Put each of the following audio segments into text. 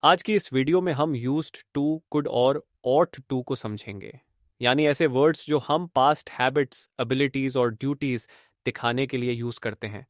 आज की इस वीडियो में हम यूज्ड टू, कुड और ऑट टू को समझेंगे, यानी ऐसे वर्ड्स जो हम पास्ट हैबिट्स, एबिलिटीज और ड्यूटीज दिखाने के लिए यूज करते हैं।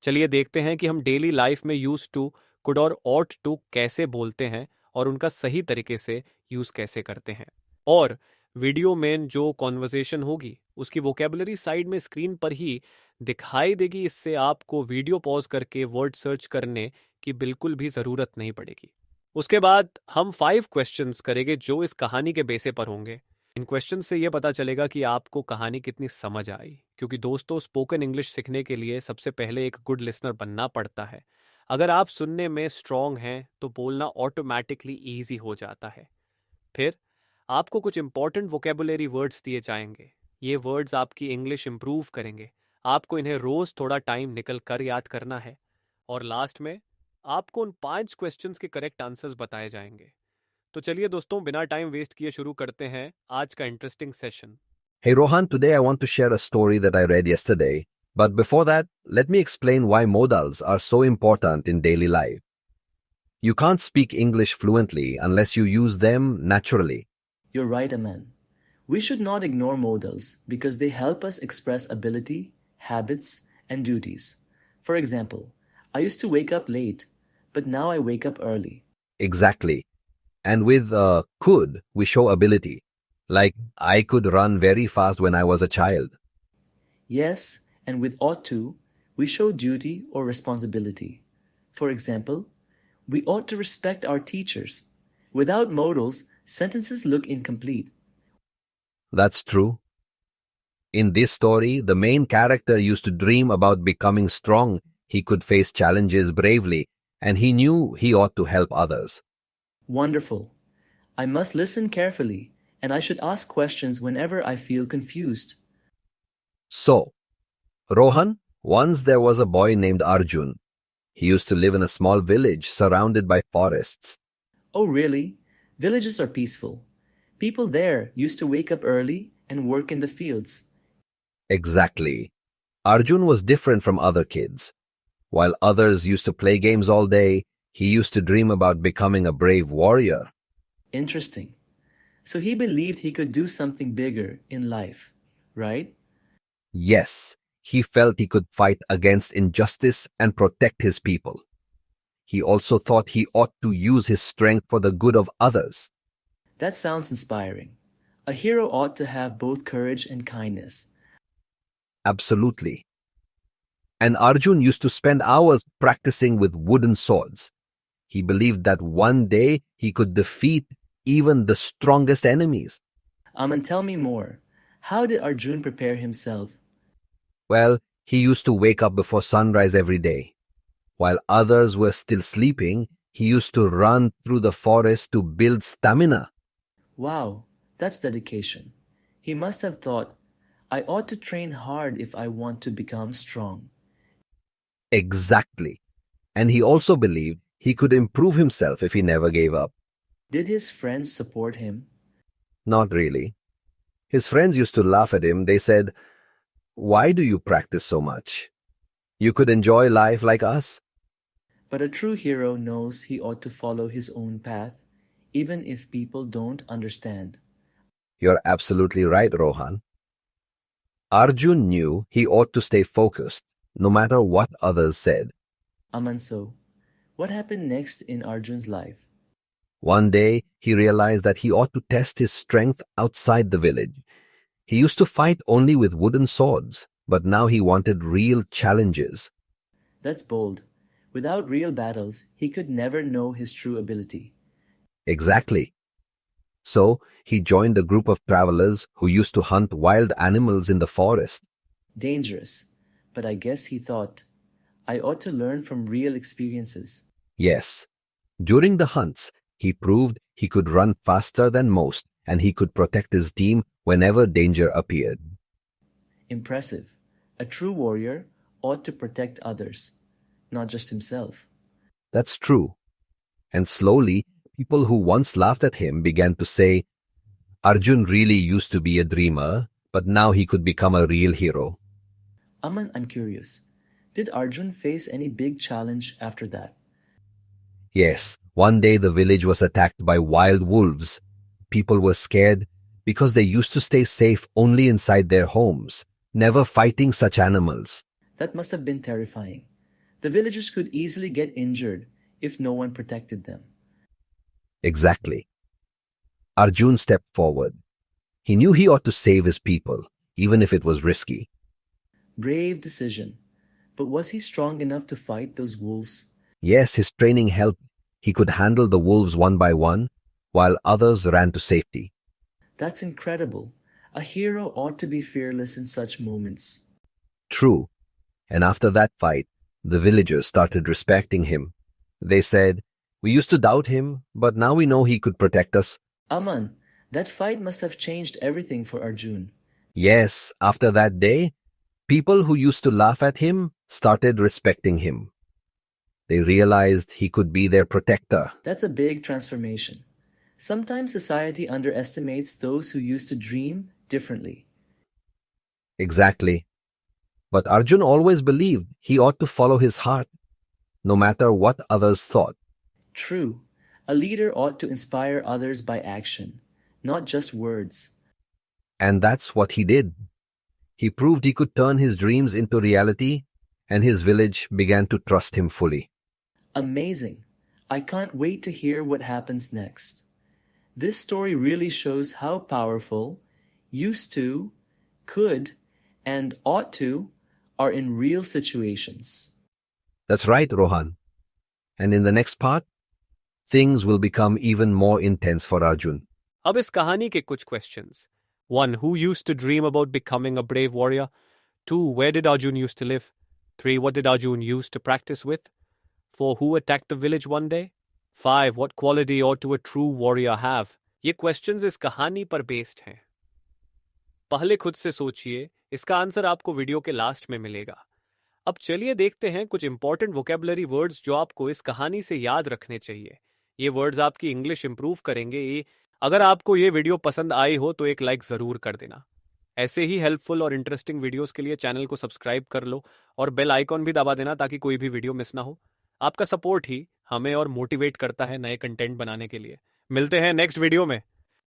चलिए देखते हैं कि हम डेली लाइफ में यूज टू, कुड और ऑट टू कैसे बोलते हैं और उनका सही तरीके से यूज कैसे करते हैं। और वीडियो में जो कॉन्वर्सेशन होगी उसकी वोकेबलरी साइड में स्क्रीन पर ही दिखाई देगी, इससे आपको वीडियो पॉज करके वर्ड सर्च करने की बिल्कुल भी ज़रूरत नहीं पड़ेगी। उसके बाद हम 5 क्वेश्चंस करेंगे जो इस कहानी के बेसे पर होंगे। इन क्वेश्चन से यह पता चलेगा कि आपको कहानी कितनी समझ आई, क्योंकि दोस्तों स्पोकन इंग्लिश सीखने के लिए सबसे पहले एक गुड लिसनर बनना पड़ता है। अगर आप सुनने में स्ट्रांग हैं तो बोलना ऑटोमेटिकली ईजी हो जाता है। फिर आपको कुछ इंपॉर्टेंट वोकेबुलरी वर्ड्स दिए जाएंगे। ये वर्ड्स आपकी इंग्लिश इंप्रूव करेंगे। आपको इन्हें रोज थोड़ा टाइम निकल कर याद करना है। और लास्ट में आपको उन 5 क्वेश्चंस के करेक्ट आंसर्स बताए जाएंगे। तो चलिए दोस्तों, बिना टाइम वेस्ट किए शुरू करते हैं आज का interesting session. Hey Rohan, today I want to share a story that I read yesterday. But before that, let me explain why modals are so important in daily life. You can't speak English fluently unless you use them naturally. You're right, Aman. We should not ignore modals because they help us express ability, habits, and duties. For example, I used to wake up late, but now I wake up early. Exactly. And with could, we show ability. Like, I could run very fast when I was a child. Yes, and with ought to, we show duty or responsibility. For example, we ought to respect our teachers. Without modals, sentences look incomplete. That's true. In this story, the main character used to dream about becoming strong. He could face challenges bravely, and he knew he ought to help others. Wonderful. I must listen carefully, and I should ask questions whenever I feel confused. So, Rohan, once there was a boy named Arjun. He used to live in a small village surrounded by forests. Oh, really? Villages are peaceful. People there used to wake up early and work in the fields. Exactly. Arjun was different from other kids. While others used to play games all day, he used to dream about becoming a brave warrior. Interesting. So he believed he could do something bigger in life, right? Yes, he felt he could fight against injustice and protect his people. He also thought he ought to use his strength for the good of others. That sounds inspiring. A hero ought to have both courage and kindness. Absolutely. And Arjun used to spend hours practicing with wooden swords. He believed that one day he could defeat even the strongest enemies. Aman, tell me more. How did Arjun prepare himself? Well, he used to wake up before sunrise every day. While others were still sleeping, he used to run through the forest to build stamina. Wow, that's dedication. He must have thought, I ought to train hard if I want to become strong. Exactly. And he also believed he could improve himself if he never gave up. Did his friends support him? Not really. His friends used to laugh at him. They said, "Why do you practice so much? You could enjoy life like us." But a true hero knows he ought to follow his own path, even if people don't understand. You're absolutely right, Rohan. Arjun knew he ought to stay focused, no matter what others said. Amanso, what happened next in Arjun's life? One day, he realized that he ought to test his strength outside the village. He used to fight only with wooden swords, but now he wanted real challenges. That's bold. Without real battles, he could never know his true ability. Exactly. So, he joined a group of travelers who used to hunt wild animals in the forest. Dangerous. But I guess he thought, I ought to learn from real experiences. Yes, during the hunts, he proved he could run faster than most and he could protect his team whenever danger appeared. Impressive. A true warrior ought to protect others, not just himself. That's true. And slowly, people who once laughed at him began to say, Arjun really used to be a dreamer, but now he could become a real hero. Aman, I'm curious. Did Arjun face any big challenge after that? Yes, One day the village was attacked by wild wolves. People were scared because they used to stay safe only inside their homes, never fighting such animals. That must have been terrifying. The villagers could easily get injured if no one protected them. Exactly. Arjun stepped forward. He knew he ought to save his people, even if it was risky. Brave decision. But was he strong enough to fight those wolves? Yes, his training helped. He could handle the wolves one by one, while others ran to safety. That's incredible. A hero ought to be fearless in such moments. True. And after that fight, the villagers started respecting him. They said, "We used to doubt him, but now we know he could protect us." Aman, that fight must have changed everything for Arjun. Yes, after that day, people who used to laugh at him started respecting him. They realized he could be their protector. That's a big transformation. Sometimes society underestimates those who used to dream differently. Exactly. But Arjun always believed he ought to follow his heart, no matter what others thought. True, a leader ought to inspire others by action, not just words. And that's what he did. He proved he could turn his dreams into reality, and his village began to trust him fully. Amazing. I can't wait to hear what happens next. This story really shows how powerful used to, could, and ought to are in real situations. That's right, Rohan. And in the next part, things will become even more intense for Arjun. अब इस कहानी के कुछ questions. 1. Who used to dream about becoming a brave warrior? 2. Where did Arjun used to live? 3. What did Arjun use to practice with? 4. Who attacked the village one day? 5. What quality ought to a true warrior have? ये questions इस कहानी पर based हैं. पहले खुद से सोचिए, इसका आंसर आपको वीडियो के लास्ट में मिलेगा. अब चलिए देखते हैं कुछ इंपॉर्टेंट वोकेबलरी वर्ड्स जो आपको इस कहानी से याद रखने चाहिए. ये वर्ड्स आपकी इंग्लिश इंप्रूव करेंगे. अगर आपको ये वीडियो पसंद आई हो तो एक लाइक ज़रूर कर देना. ऐसे ही हेल्पफुल और इंटरेस्टिंग वीडियोस के लिए चैनल को सब्सक्राइब कर लो और बेल आइकॉन भी दबा देना ताकि कोई भी वीडियो मिस ना हो. आपका सपोर्ट ही हमें और मोटिवेट करता है नए कंटेंट बनाने के लिए. मिलते हैं नेक्स्ट वीडियो में.